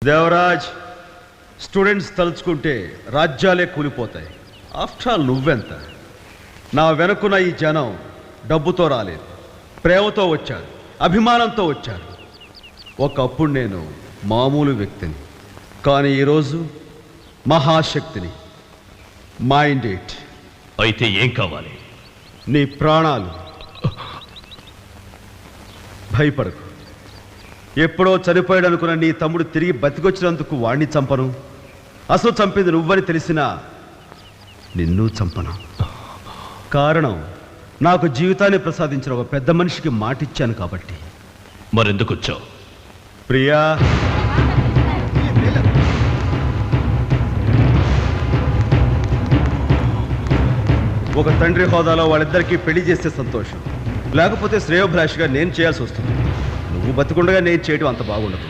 Devaraj, students తలుచుకుంటే రాజ్యాలే కూలిపోతాయి. After all నువ్వెంత? నా వెనుకున్న ఈ జనం డబ్బుతో రాలేదు, ప్రేమతో వచ్చారు, అభిమానంతో వచ్చారు. ఒకప్పుడు నేను మామూలు వ్యక్తిని, కానీ ఈరోజు మహాశక్తిని. Mind it. అయితే ఏం కావాలి? నీ ప్రాణాలు. భయపడకు. ఎప్పుడో చనిపోయాడు అనుకున్న నీ తమ్ముడు తిరిగి బతికొచ్చినందుకు వాణ్ణి చంపను. అసలు చంపింది నువ్వని తెలిసినా నిన్ను చంపను. కారణం, నాకు జీవితాన్ని ప్రసాదించిన ఒక పెద్ద మనిషికి మాటిచ్చాను కాబట్టి. మరెందుకు వచ్చావు? ప్రియా, ఒక తండ్రి హోదాలో వాళ్ళిద్దరికీ పెళ్లి చేస్తే సంతోషం, లేకపోతే శ్రేయోభిలాషిగా నేను చేయాల్సి వస్తుంది. నువ్వు బతికుండగా నేను చేయడం అంత బాగుండదు.